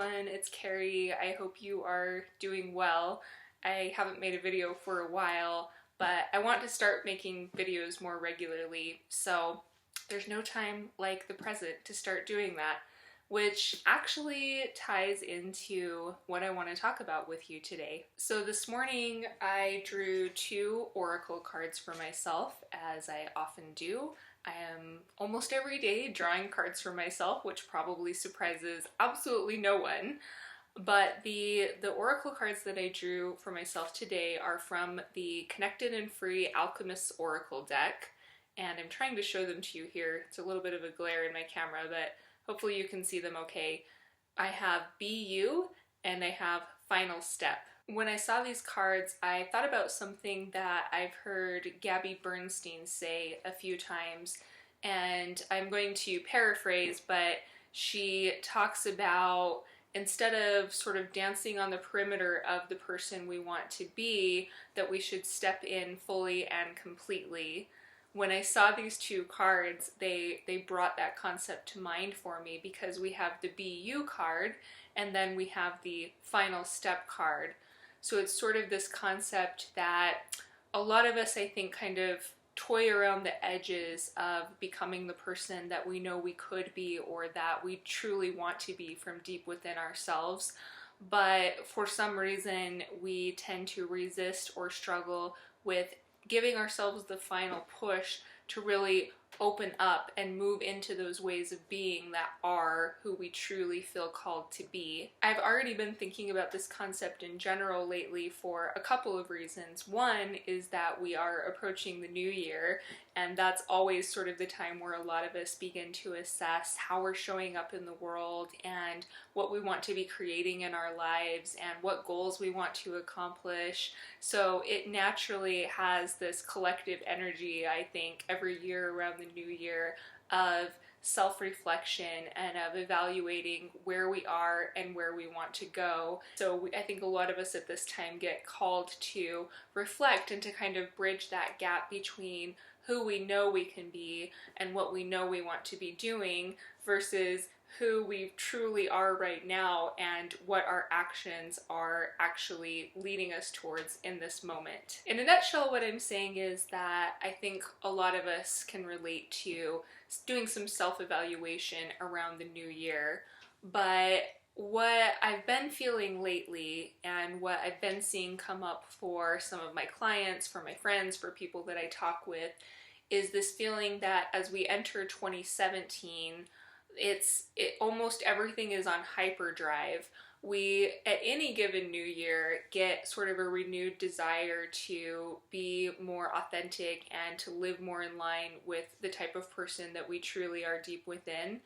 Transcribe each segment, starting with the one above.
everyone, it's Carrie. I hope you are doing well. I haven't made a video for a while, but I want to start making videos more regularly, so there's no time like the present to start doing that, which actually ties into what I want to talk about with you today. So this morning I drew 2 oracle cards for myself, as I often do. I am almost every day drawing cards for myself, which probably surprises absolutely no one. But the oracle cards that I drew for myself today are from the Connected and Free Alchemist Oracle deck, and I'm trying to show them to you here. It's a little bit of a glare in my camera, but hopefully you can see them okay. I have BU and I have Final Step. When I saw these cards, I thought about something that I've heard Gabby Bernstein say a few times, and I'm going to paraphrase, but she talks about instead of sort of dancing on the perimeter of the person we want to be, that we should step in fully and completely. When I saw these 2 cards, they brought that concept to mind for me, because we have the BU card and then we have the Final Step card. So it's sort of this concept that a lot of us, I think, kind of toy around the edges of becoming the person that we know we could be or that we truly want to be from deep within ourselves. But for some reason, we tend to resist or struggle with giving ourselves the final push to really open up and move into those ways of being that are who we truly feel called to be. I've already been thinking about this concept in general lately for a couple of reasons. One is that we are approaching the new year, and that's always sort of the time where a lot of us begin to assess how we're showing up in the world and what we want to be creating in our lives and what goals we want to accomplish. So it naturally has this collective energy, I think, every year around the new year of self-reflection and of evaluating where we are and where we want to go. So I think a lot of us at this time get called to reflect and to kind of bridge that gap between who we know we can be and what we know we want to be doing versus who we truly are right now and what our actions are actually leading us towards in this moment. In a nutshell, what I'm saying is that I think a lot of us can relate to doing some self-evaluation around the new year, but what I've been feeling lately and what I've been seeing come up for some of my clients, for my friends, for people that I talk with, is this feeling that as we enter 2017, almost everything is on hyperdrive. We, at any given new year, get sort of a renewed desire to be more authentic and to live more in line with the type of person that we truly are deep within.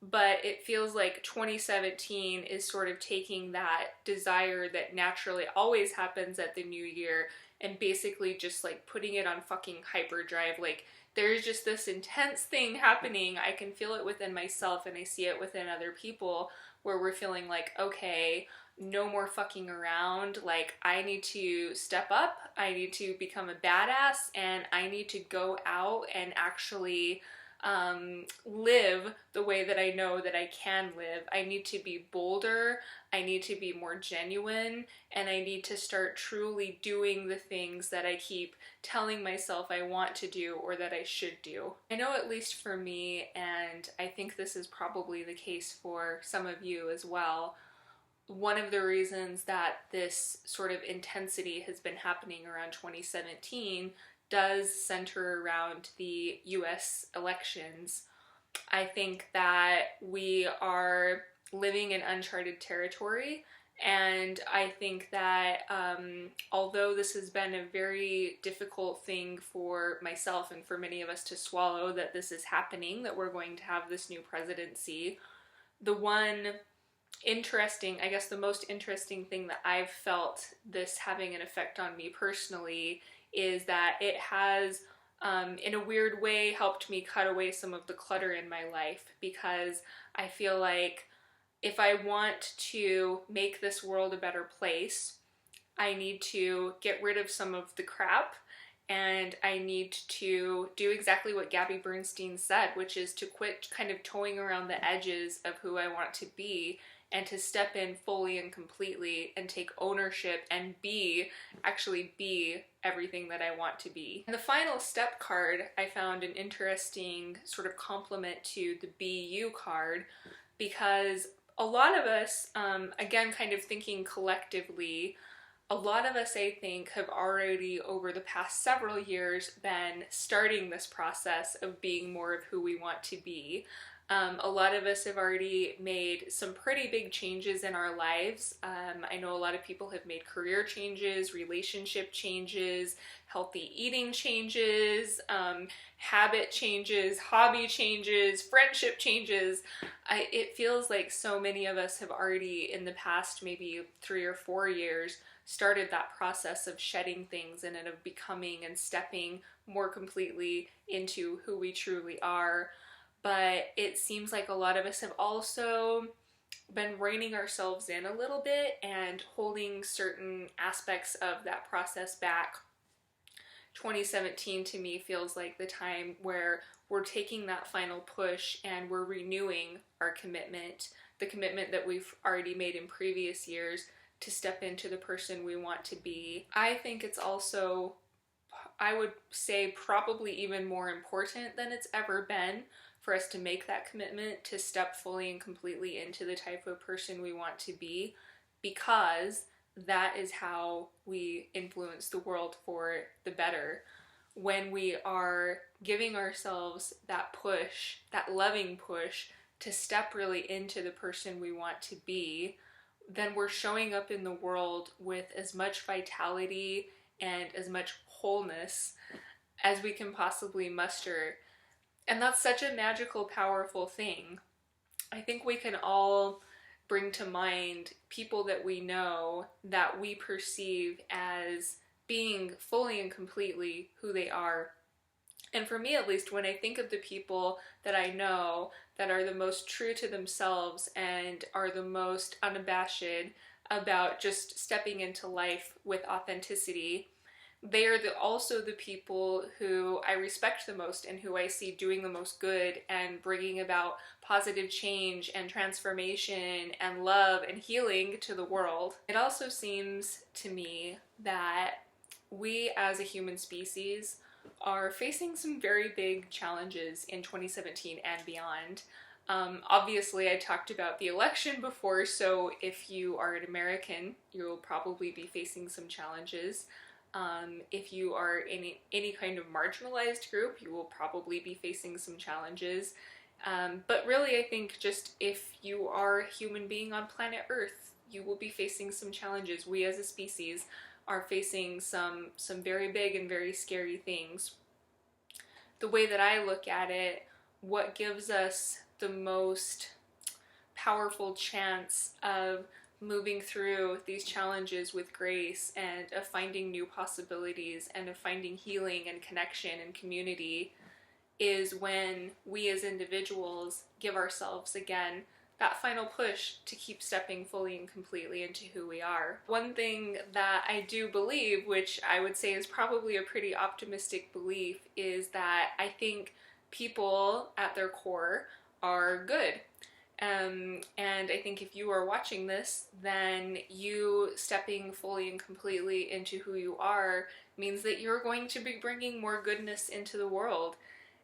But it feels like 2017 is sort of taking that desire that naturally always happens at the new year and basically just like putting it on fucking hyperdrive. Like, there's just this intense thing happening. I can feel it within myself and I see it within other people where we're feeling like, okay, no more fucking around. Like, I need to step up, I need to become a badass, and I need to go out and actually live the way that I know that I can live. I need to be bolder, I need to be more genuine, and I need to start truly doing the things that I keep telling myself I want to do or that I should do. I know, at least for me, and I think this is probably the case for some of you as well, one of the reasons that this sort of intensity has been happening around 2017 does center around the US elections. I think that we are living in uncharted territory, and I think that although this has been a very difficult thing for myself and for many of us to swallow, that this is happening, that we're going to have this new presidency, the one interesting, I guess the most interesting thing that I've felt this having an effect on me personally is that it has, in a weird way, helped me cut away some of the clutter in my life, because I feel like if I want to make this world a better place, I need to get rid of some of the crap, and I need to do exactly what Gabby Bernstein said, which is to quit kind of toying around the edges of who I want to be and to step in fully and completely and take ownership and actually be everything that I want to be. And the final step card, I found an interesting sort of complement to the Be You card, because a lot of us, again, kind of thinking collectively, a lot of us, I think, have already over the past several years been starting this process of being more of who we want to be. A lot of us have already made some pretty big changes in our lives. I know a lot of people have made career changes, relationship changes, healthy eating changes, habit changes, hobby changes, friendship changes. It feels like so many of us have already, in the past maybe 3 or 4 years, started that process of shedding things and of becoming and stepping more completely into who we truly are. But it seems like a lot of us have also been reining ourselves in a little bit and holding certain aspects of that process back. 2017 to me feels like the time where we're taking that final push and we're renewing our commitment, the commitment that we've already made in previous years to step into the person we want to be. I think it's also, I would say, probably even more important than it's ever been for us to make that commitment to step fully and completely into the type of person we want to be, because that is how we influence the world for the better. When we are giving ourselves that push, that loving push to step really into the person we want to be, then we're showing up in the world with as much vitality and as much wholeness as we can possibly muster. And that's such a magical, powerful thing. I think we can all bring to mind people that we know that we perceive as being fully and completely who they are. And for me, at least, when I think of the people that I know that are the most true to themselves and are the most unabashed about just stepping into life with authenticity, they are also the people who I respect the most and who I see doing the most good and bringing about positive change and transformation and love and healing to the world. It also seems to me that we as a human species are facing some very big challenges in 2017 and beyond. Obviously, I talked about the election before, so if you are an American, you'll probably be facing some challenges. If you are in any kind of marginalized group, you will probably be facing some challenges. But really, I think just if you are a human being on planet Earth, you will be facing some challenges. We as a species are facing some very big and very scary things. The way that I look at it, what gives us the most powerful chance of moving through these challenges with grace and of finding new possibilities and of finding healing and connection and community is when we as individuals give ourselves, again, that final push to keep stepping fully and completely into who we are. One thing that I do believe, which I would say is probably a pretty optimistic belief, is that I think people at their core are good. And I think if you are watching this, then you stepping fully and completely into who you are means that you're going to be bringing more goodness into the world.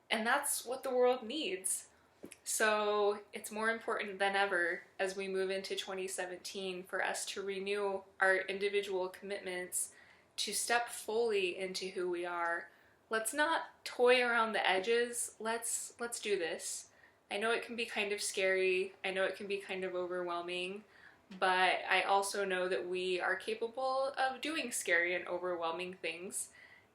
And that's what the world needs. So it's more important than ever as we move into 2017 for us to renew our individual commitments to step fully into who we are. Let's not toy around the edges. Let's do this. I know it can be kind of scary. I know it can be kind of overwhelming, but I also know that we are capable of doing scary and overwhelming things,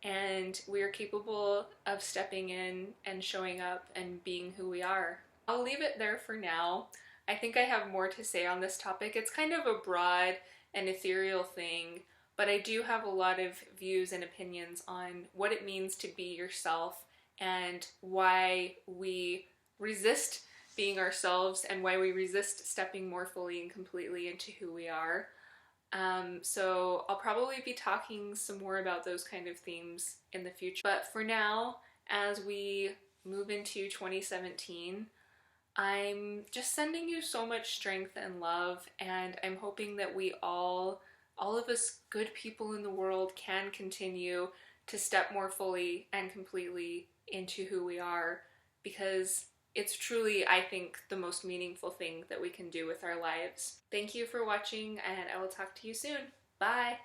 and we are capable of stepping in and showing up and being who we are. I'll leave it there for now. I think I have more to say on this topic. It's kind of a broad and ethereal thing, but I do have a lot of views and opinions on what it means to be yourself and why we resist being ourselves and why we resist stepping more fully and completely into who we are. So I'll probably be talking some more about those kind of themes in the future. But for now, as we move into 2017, I'm just sending you so much strength and love, and I'm hoping that we all of us good people in the world, can continue to step more fully and completely into who we are, because it's truly, I think, the most meaningful thing that we can do with our lives. Thank you for watching, and I will talk to you soon. Bye!